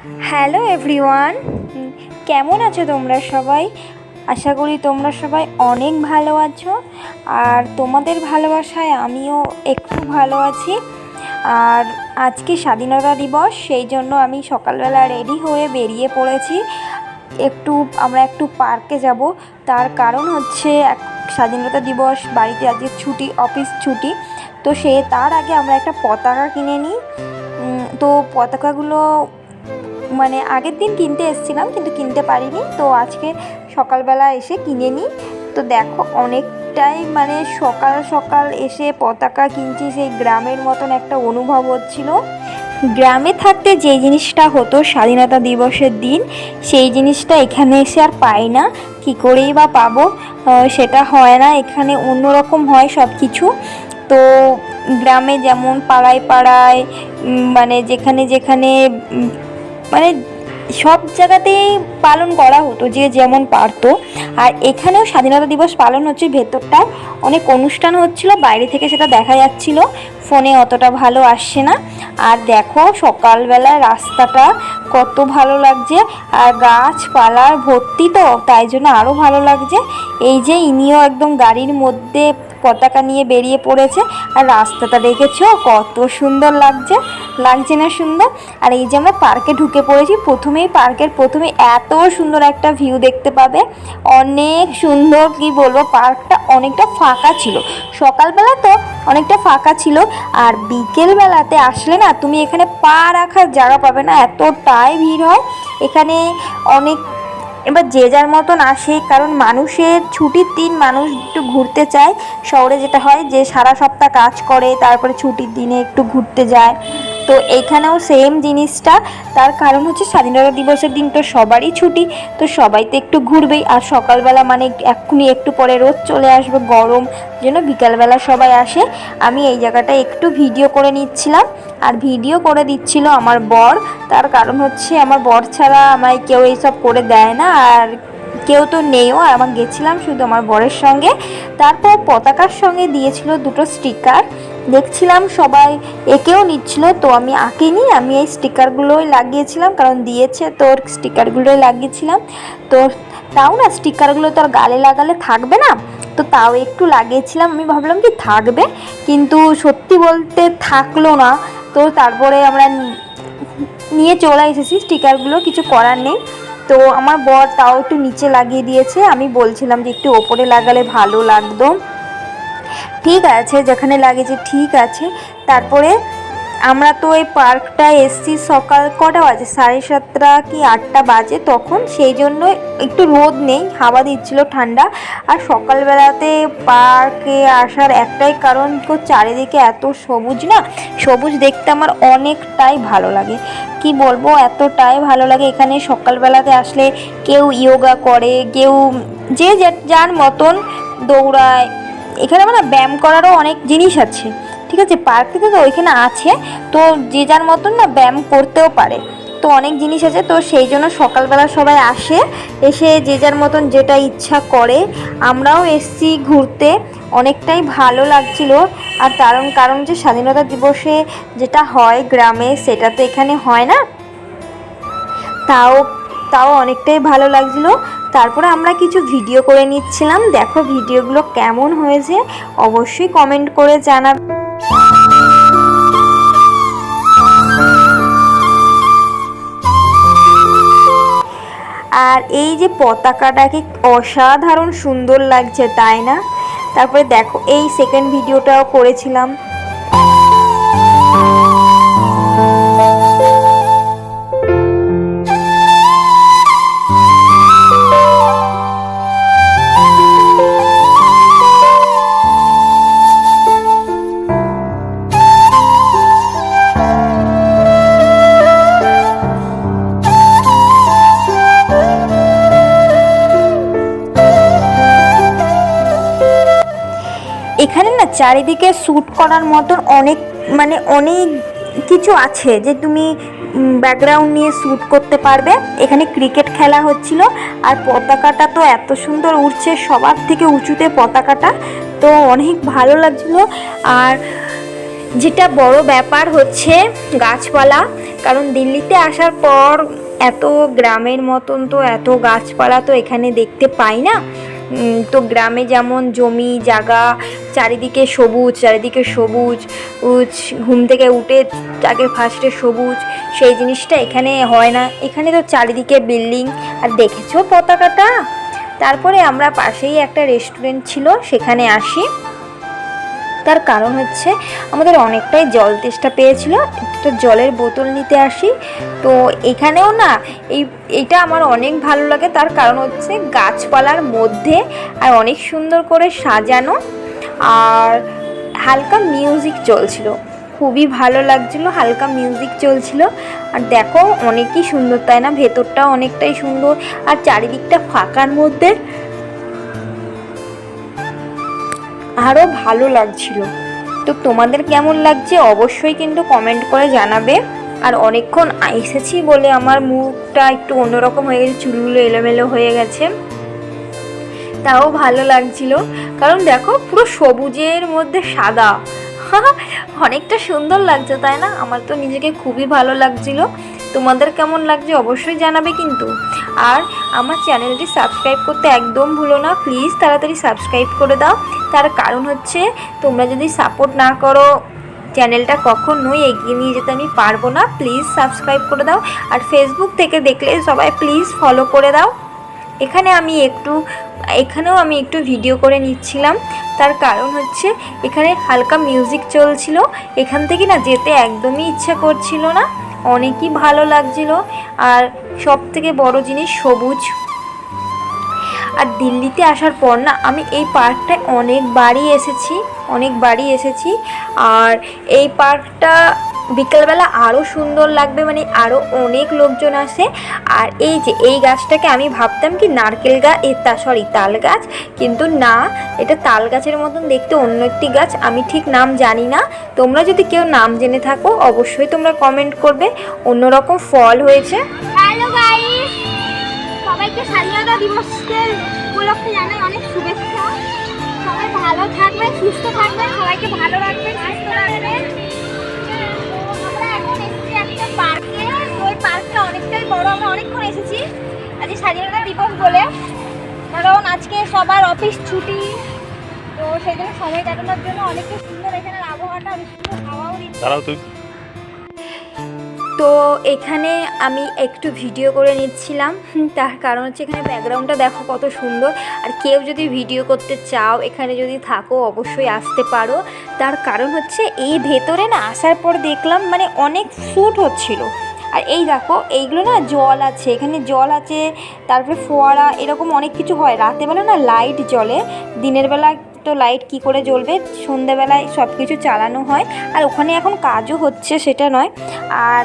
Hello everyone, কেমন আছো তোমরা সবাই? আশা করি তোমরা সবাই অনেক ভালো আছো। আর তোমাদের ভালোবাসায় আমিও একটু ভালো আছি। আর আজকে স্বাধীনতা দিবস, সেই জন্য আমি সকালবেলা রেডি হয়ে বেরিয়ে পড়েছি। আমরা একটু পার্কে যাব। তার কারণ হচ্ছে স্বাধীনতা দিবস, বাড়িতে আজকে ছুটি, অফিস ছুটি। তো তার আগে আমরা একটা পতাকা কিনে নিই। তো পতাকাগুলো মানে আগের দিন কিনতে এসেছিলাম, কিন্তু কিনতে পারিনি। তো আজকে সকালবেলা এসে কিনে নিই। তো দেখো, অনেকটাই সকাল সকাল এসে পতাকা কিনছি, সেই গ্রামের মতন একটা অনুভব হচ্ছিল। গ্রামে থাকতে যে জিনিসটা হতো স্বাধীনতা দিবসের দিন, সেই জিনিসটা এখানে এসে আর পাই না। কী করেই বা পাবো, সেটা হয় না। এখানে অন্যরকম হয় সব কিছু। তো গ্রামে যেমন পাড়ায় পাড়ায় যেখানে যেখানে মানে সব জায়গাতেই পালন করা হতো, যে যেমন পারতো। আর এখানেও স্বাধীনতা দিবস পালন হচ্ছে, ভেতরটায় অনেক অনুষ্ঠান হচ্ছিল, বাইরে থেকে সেটা দেখা যাচ্ছিল, ফোনে অতটা ভালো আসছে না। আর দেখো সকালবেলায় রাস্তাটা কত ভালো লাগছে, আর গাছপালার ভর্তি, তো তাই জন্য আরও ভালো লাগছে। এই যে ইনিও একদম গাড়ির মধ্যে পতাকা নিয়ে বেরিয়ে পড়েছে। আর রাস্তাটা দেখেছো কত সুন্দর লাগছে না সুন্দর? আর এই যে আমরা পার্কে ঢুকে পড়েছি, পার্কের প্রথমে এত সুন্দর একটা ভিউ দেখতে পাবে, অনেক সুন্দর। কি বলবো, পার্কটা অনেকটা ফাঁকা ছিল। সকালবেলা তো অনেকটা ফাঁকা ছিল, আর বিকেলবেলাতে আসলে না তুমি এখানে পা রাখার জায়গা পাবে না, এতটাই ভিড় হয় এখানে। এবার যে যার মতন আসে, কারণ মানুষের ছুটির দিন মানুষ একটু ঘুরতে চায়। শহরে যেটা হয় যে সারা সপ্তাহ কাজ করে, তারপরে ছুটির দিনে একটু ঘুরতে যায়। তো এইখানেও সেম জিনিসটা। তার কারণ হচ্ছে স্বাধীনতা দিবসের দিন তো সবারই ছুটি, তো সবাই তো একটু ঘুরবেই। আর সকালবেলা এক্ষুনি একটু পরে রোদ চলে আসবে, গরম, জন্য বিকালবেলা সবাই আসে। আমি এই জায়গাটা একটু ভিডিও করে নিচ্ছিলাম, আর ভিডিও করে দিচ্ছিল আমার বর। তার কারণ হচ্ছে আমার বর ছাড়া আমায় কেউ এইসব করে দেয় না, আর কেউ তো নেইও। আর আমার গেছিলাম শুধু আমার বরের সঙ্গে। তারপর পতাকার সঙ্গে দিয়েছিল দুটো স্টিকার, দেখছিলাম সবাই একেও নিচ্ছিল। তো আমি আঁকিনি, আমি এই স্টিকারগুলোই লাগিয়েছিলাম, কারণ দিয়েছে তোর স্টিকারগুলোই লাগিয়েছিলাম। তো তাও না, স্টিকারগুলো তো আর গালে লাগালে থাকবে না, তো তাও একটু লাগিয়েছিলাম। আমি ভাবলাম কি থাকবে, কিন্তু সত্যি বলতে থাকলো না। তো তারপরে আমরা নিয়ে চলে এসেছি স্টিকারগুলো, কিছু করার নেই। তো আমার বর তাও একটু নিচে লাগিয়ে দিয়েছে, আমি বলছিলাম যে একটু ওপরে লাগালে ভালো লাগতো। ঠিক আছে, যেখানে লাগিয়েছে ঠিক আছে। তারপরে আমরা তো এই পার্কটায় এসছি সকাল কটা বাজে, 7:30 কি 8টা বাজে তখন, সেই জন্য একটু রোদ নেই, হাওয়া দিচ্ছিল ঠান্ডা। আর সকালবেলাতে পার্কে আসার একটাই কারণ, চারিদিকে এত সবুজ, না সবুজ দেখতে আমার অনেকটাই ভালো লাগে। কি বলবো, এতটাই ভালো লাগে এখানে সকালবেলাতে আসলে। কেউ ইয়োগা করে, কেউ যে যার মতন দৌড়ায়। এখানে ব্যায়াম করারও অনেক জিনিস আছে, ঠিক আছে, পার্কটিতে তো ওইখানে আছে। তো যে যার মতন ব্যায়াম করতেও পারে, তো অনেক জিনিস আছে। তো সেই জন্য সকালবেলা সবাই আসে, এসে যে যার মতন যেটা ইচ্ছা করে। আমরাও এসছি ঘুরতে, অনেকটাই ভালো লাগছিল। আর কারণ যে স্বাধীনতা দিবসে যেটা হয় গ্রামে, সেটা তো এখানে হয় না। তাও তাও অনেকটাই ভালো লাগছিল। তারপরে আমরা কিছু ভিডিও করে নিচ্ছিলাম। দেখো ভিডিওগুলো কেমন হয়েছে অবশ্যই কমেন্ট করে জানাবে। আর এই যে পতাকাটাকে অসাধারণ সুন্দর লাগছে, তাই না? তারপরে দেখো এই সেকেন্ড ভিডিওটাও করেছিলাম। এখানে না চারিদিকে শ্যুট করার মতন অনেক কিছু আছে, যে তুমি ব্যাকগ্রাউন্ড নিয়ে শ্যুট করতে পারবে। এখানে ক্রিকেট খেলা হচ্ছিল, আর পতাকাটা তো এত সুন্দর উড়ছে, সবার থেকে উঁচুতে পতাকাটা, তো অনেক ভালো লাগছিল। আর যেটা বড় ব্যাপার হচ্ছে গাছপালা, কারণ দিল্লিতে আসার পর এত গ্রামের মতন তো এত গাছপালা তো এখানে দেখতে পাই না। তো গ্রামে যেমন জমি জায়গা, চারিদিকে সবুজ, চারিদিকে সবুজ, ঘুম থেকে উঠে আগে ফার্স্টে সবুজ, সেই জিনিসটা এখানে হয় না। এখানে তো চারিদিকে বিল্ডিং। আর দেখেছো পতাকাটা? তারপরে আমরা পাশেই একটা রেস্টুরেন্ট ছিল, সেখানে আসি। তার কারণ হচ্ছে আমাদের অনেকটাই জল তেষ্টা পেয়েছিল, একটা জলের বোতল নিতে আসি। তো এখানেও না এইটা আমার অনেক ভালো লাগে, তার কারণ হচ্ছে গাছপালার মধ্যে আর অনেক সুন্দর করে সাজানো, আর হালকা মিউজিক চলছিল, খুবই ভালো লাগছিলো, হালকা মিউজিক চলছিল। আর দেখো অনেকই সুন্দর, তাই না? ভেতরটাও অনেকটাই সুন্দর, আর চারিদিকটা ফাঁকার মধ্যে আরও ভালো লাগছিল। তো তোমাদের কেমন লাগছে অবশ্যই কিন্তু কমেন্ট করে জানাবে। আর অনেকক্ষণ এসেছি বলে আমার মুখটা একটু অন্যরকম হয়ে গেছে, চুলগুলো এলোমেলো হয়ে গেছে, তাও ভালো লাগছিল। কারণ দেখো পুরো সবুজের মধ্যে সাদা, অনেকটা সুন্দর লাগছে, তাই না? আমার তো নিজেকে খুবই ভালো লাগছিল। তোমাদের কেমন লাগছে অবশ্যই জানাবে কিন্তু। আর আমার চ্যানেলটি সাবস্ক্রাইব করতে একদম ভুলো না, প্লিজ তাড়াতাড়ি সাবস্ক্রাইব করে দাও। তার কারণ হচ্ছে তোমরা যদি সাপোর্ট না করো চ্যানেলটা কখনোই এগিয়ে নিয়ে যেতে আমি পারবো না। প্লিজ সাবস্ক্রাইব করে দাও। আর ফেসবুক থেকে দেখলে সবাই প্লিজ ফলো করে দাও। এখানেও আমি একটু ভিডিও করে নিচ্ছিলাম, তার কারণ হচ্ছে এখানে হালকা মিউজিক চলছিল, এখান থেকে না যেতে একদমই ইচ্ছা করছিল না, অনেকই ভালো লাগছিল। আর সব থেকে বড় জিনিস সবুজ। আর দিল্লিতে আসার পর না আমি এই পার্কটায় অনেকবারই এসেছি। আর এই পার্কটা বিকেলবেলা আরও সুন্দর লাগবে, মানে আরও অনেক লোকজন আসে। আর এই যে এই গাছটাকে আমি ভাবতাম কি নারকেল গাছ, তাল গাছ, কিন্তু না, এটা তাল গাছের মতন দেখতে অন্য একটি গাছ, আমি ঠিক নাম জানি না। তোমরা যদি কেউ নাম জেনে থাকো অবশ্যই তোমরা কমেন্ট করবে। অন্যরকম ফল হয়েছে। হ্যালো গাইস, সবাইকে স্বাধীনতা দিবসের উপলক্ষে জানাই অনেক শুভেচ্ছা। সবাই ভালো থাকবেন, সুস্থ থাকবেন, সবাইকে ভালো রাখবেন, সুস্থ রাখবেন। আমরা এখন এসেছি একটা পার্কে, ওই পার্কটা অনেকটাই বড়, আমরা অনেকক্ষণ এসেছি আজকে স্বাধীনতা দিবস বলে, কারণ আজকে সবার অফিস ছুটি, তো সেই জন্য সময় কাটানোর জন্য অনেকটা সুন্দর এখানের আবহাওয়াটা, অনেক সুন্দর হাওয়াও দিচ্ছে। তো এখানে আমি একটু ভিডিও করে নিচ্ছিলাম, তার কারণ হচ্ছে এখানে ব্যাকগ্রাউন্ডটা দেখো কত সুন্দর। আর কেউ যদি ভিডিও করতে চাও, এখানে যদি থাকো অবশ্যই আসতে পারো। তার কারণ হচ্ছে এই ভেতরে না আসার পর দেখলাম মানে অনেক শ্যুট হচ্ছিল। আর এই দেখো এইগুলো না জল আছে, এখানে জল আছে, তারপরে ফোয়ারা, এরকম অনেক কিছু হয়। রাতেরবেলা না লাইট জ্বলে, দিনের বেলা তো লাইট কি করে জ্বলবে, সন্ধ্যেবেলায় সব কিছু চালানো হয়। আর ওখানে এখন কাজও হচ্ছে, সেটা নয়। আর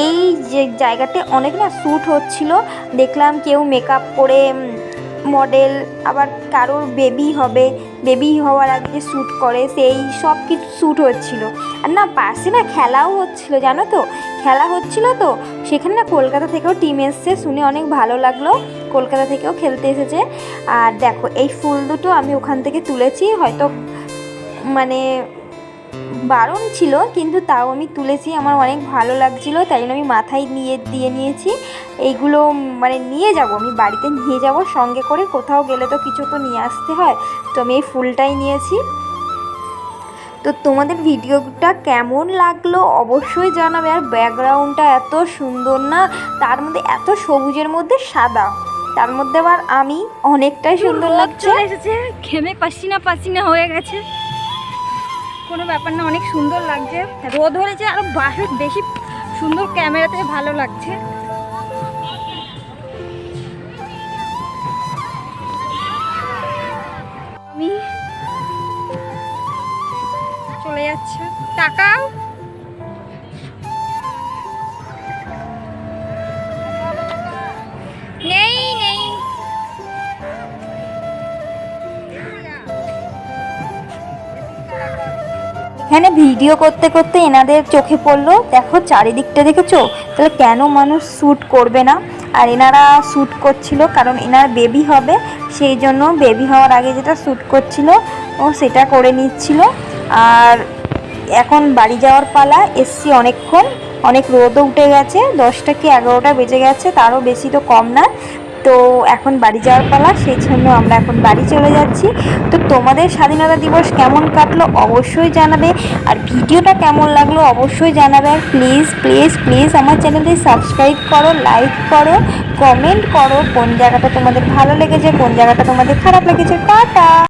এই যে জায়গাতে অনেক না শ্যুট হচ্ছিল, দেখলাম কেউ মেকআপ করে মডেল, আবার কারোর বেবি হওয়ার আগে যে শ্যুট করে সেই সব কিছু শ্যুট হচ্ছিল। আর না পাশে না খেলাও হচ্ছিল, জানো তো, খেলা হচ্ছিল। তো সেখানে না কলকাতা থেকেও টিম এসছে, শুনে অনেক ভালো লাগলো, কলকাতা থেকেও খেলতে এসেছে। আর দেখো এই ফুল দুটো আমি ওখান থেকে তুলেছি, হয়তো মানে বারণ ছিল কিন্তু তাও আমি তুলেছি, আমার অনেক ভালো লাগছিলো, তাই জন্য আমি মাথায় দিয়ে নিয়েছি। এইগুলো মানে নিয়ে যাব, আমি বাড়িতে নিয়ে যাব সঙ্গে করে, কোথাও গেলে তো কিছু তো নিয়ে আসতে হয়, তো আমি এই ফুলটাই নিয়েছি। তো তোমাদের ভিডিওটা কেমন লাগলো অবশ্যই জানাবে। আর ব্যাকগ্রাউন্ডটা এত সুন্দর না, তার মধ্যে এত সবুজের মধ্যে সাদা, তার মধ্যে আবার আমি অনেকটাই সুন্দর লাগছে। এসেছে, ঘেমে পাসিনা হয়ে গেছে, কোনো ব্যাপার না, অনেক সুন্দর লাগছে। রোদ হয়েছে আরো বেশি সুন্দর, ক্যামেরাতে ভালো লাগছে। আমি চলে যাচ্ছে, টাকাও নেই। এখানে ভিডিও করতে করতে এনাদের চোখে পড়লো, দেখো চারিদিকটা দেখেছো, তাহলে কেন মানুষ শ্যুট করবে না। আর এনারা শ্যুট করছিল কারণ এনার বেবি হবে, সেই জন্য বেবি হওয়ার আগে যেটা শ্যুট করছিল ও সেটা করে নিচ্ছিল। আর এখন বাড়ি যাওয়ার পালা। এসছি অনেকক্ষণ, অনেক রোদও উঠে গেছে, 10টা কি 11টা বেজে গেছে, তারও বেশি তো কম না। তো এখন বাড়ি যাওয়ার পালা, সেই জন্য আমরা এখন বাড়ি চলে যাচ্ছি। তো তোমাদের স্বাধীনতা দিবস কেমন কাটলো অবশ্যই জানাবে, আর ভিডিওটা কেমন লাগলো অবশ্যই জানাবে। আর প্লিজ প্লিজ প্লিজ আমার চ্যানেলটি সাবস্ক্রাইব করো, লাইক করো, কমেন্ট করো কোন জায়গাটা তোমাদের ভালো লেগেছে, কোন জায়গাটা তোমাদের খারাপ লেগেছে। টাটা।